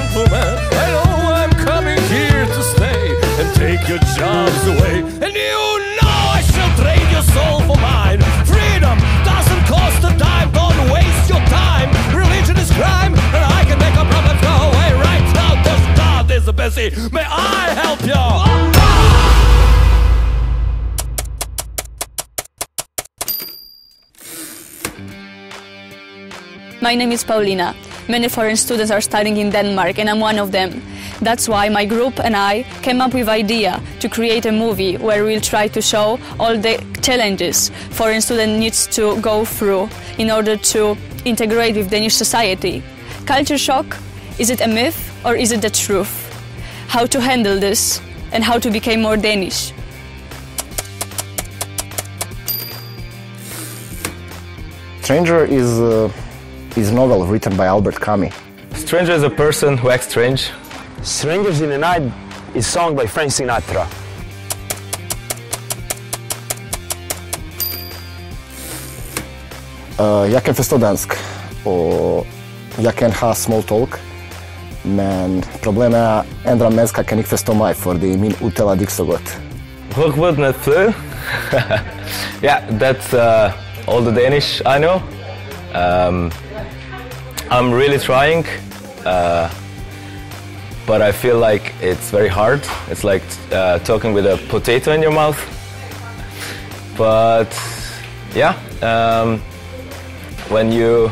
gentlemen, I know I'm coming here to stay and take your jobs away. And you know I shall trade your soul for mine. Freedom doesn't cost a dime, don't waste your time. Religion is crime, and I can make a problem go away right now. Cause God is the busy, may I help you? My name is Paulina. Many foreign students are studying in Denmark and I'm one of them. That's why my group and I came up with the idea to create a movie where we'll try to show all the challenges foreign student needs to go through in order to integrate with Danish society. Culture shock, is it a myth or is it the truth? How to handle this and how to become more Danish. Stranger is a novel written by Albert Camus. Stranger is a person who acts strange. Strangers in the Night is sung by Frank Sinatra. Jeg kan forstå dansk, og jeg kan ha small talk, men problemet er andre mennesker kan ikke forstå meg fordi min uttale er ikke så godt. Hoogwood flu? Yeah, that's all the Danish I know. I'm really trying, but I feel like it's very hard. It's like talking with a potato in your mouth. But yeah, when you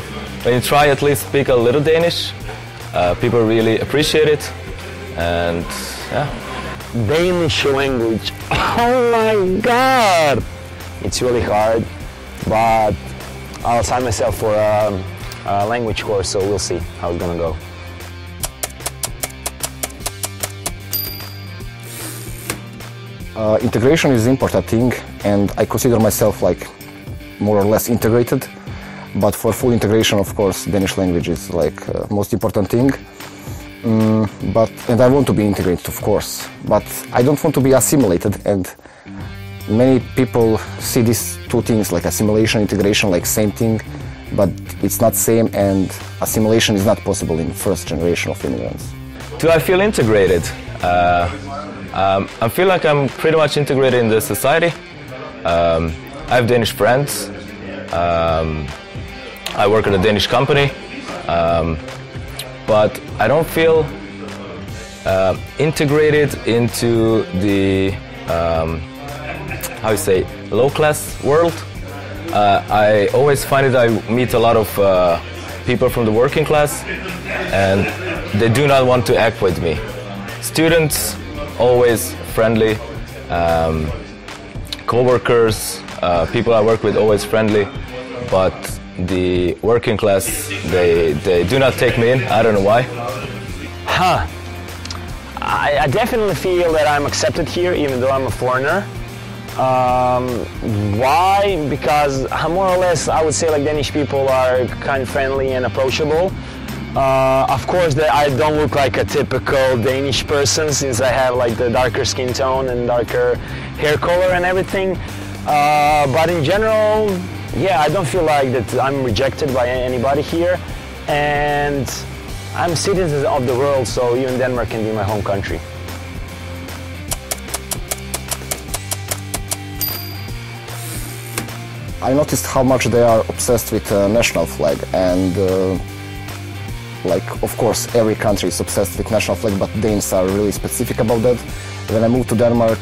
try at least speak a little Danish, people really appreciate it, and yeah. Danish language, oh my God! It's really hard, but I'll sign myself for a language course, so we'll see how it's gonna go. Integration is an important thing, and I consider myself like more or less integrated. But for full integration, of course, Danish language is like most important thing. And I want to be integrated, of course, but I don't want to be assimilated. And many people see these two things like assimilation, integration, like same thing, but it's not same, and assimilation is not possible in first generation of immigrants. Do I feel integrated? I feel like I'm pretty much integrated in the society. I have Danish friends. I work at a Danish company, but I don't feel integrated into the how you say, low-class world. I always find that I meet a lot of people from the working class, and they do not want to act with me. Students, always friendly. Co-workers, people I work with, always friendly. But the working class, they do not take me in. I don't know why. Huh. I definitely feel that I'm accepted here, even though I'm a foreigner. Why? Because more or less I would say like Danish people are kind of friendly and approachable. Of course I don't look like a typical Danish person since I have like the darker skin tone and darker hair color and everything. But in general, yeah, I don't feel like that I'm rejected by anybody here, and I'm citizen of the world, so even Denmark can be my home country. I noticed how much they are obsessed with national flag, and like, of course, every country is obsessed with national flag, but Danes are really specific about that. When I moved to Denmark,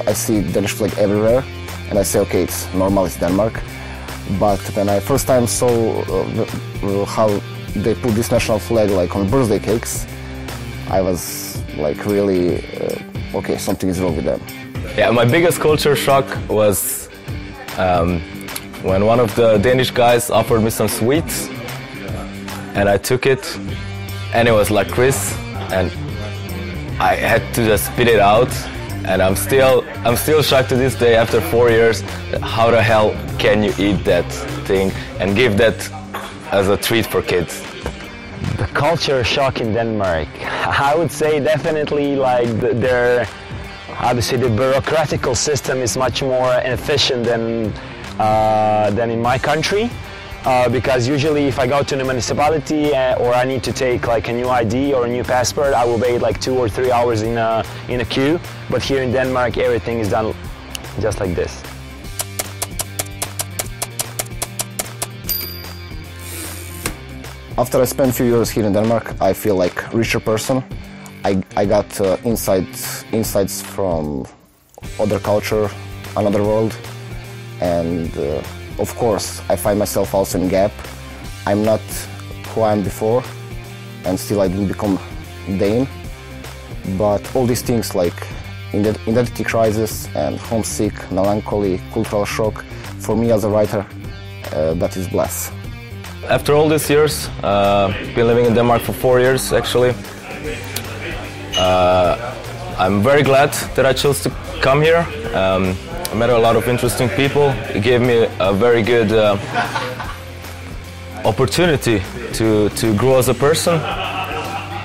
I see Danish flag everywhere, and I say, okay, it's normal, it's Denmark. But when I first time saw how they put this national flag like on birthday cakes, I was like really, okay, something is wrong with them. Yeah, my biggest culture shock was when one of the Danish guys offered me some sweets, and I took it, and it was like Chris, and I had to just spit it out. And I'm still shocked to this day after 4 years. How the hell can you eat that thing and give that as a treat for kids? The culture shock in Denmark, I would say definitely like their, how to say, the bureaucratical system is much more efficient than in my country. because usually if I go to the municipality or I need to take like a new ID or a new passport, I will wait like 2 or 3 hours in a queue. But here in Denmark, everything is done just like this. After I spent a few years here in Denmark, I feel like a richer person. I got insights from other culture, another world, and of course I find myself also in gap. I'm not who I am before, and still I didn't become Dane. But all these things like identity crisis and homesick, melancholy, cultural shock, for me as a writer, that is bliss. After all these years, been living in Denmark for 4 years actually. I'm very glad that I chose to come here. I met a lot of interesting people. It gave me a very good opportunity to grow as a person,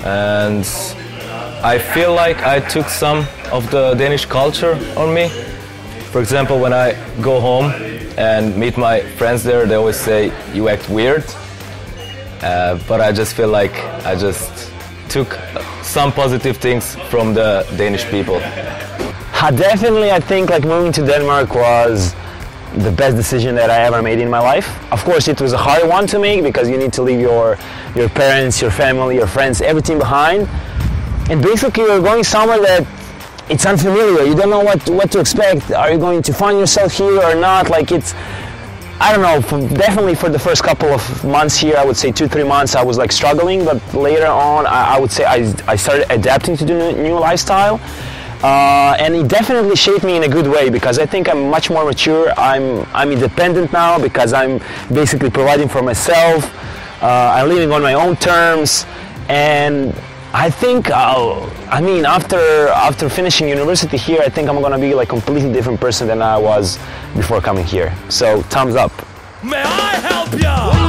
and I feel like I took some of the Danish culture on me. For example, when I go home and meet my friends there, they always say, "You act weird," but I just feel like I just took some positive things from the Danish people. Definitely, I think like moving to Denmark was the best decision that I ever made in my life. Of course, it was a hard one to make because you need to leave your parents, your family, your friends, everything behind. And basically, you're going somewhere that it's unfamiliar. You don't know what to expect. Are you going to find yourself here or not? Like it's, I don't know, definitely for the first couple of months here, I would say 2-3 months, I was like struggling, but later on, I would say I started adapting to the new lifestyle. And it definitely shaped me in a good way because I think I'm much more mature. I'm independent now because I'm basically providing for myself. I'm living on my own terms, and I think after finishing university here, I think I'm gonna be like a completely different person than I was before coming here. So thumbs up. May I help ya?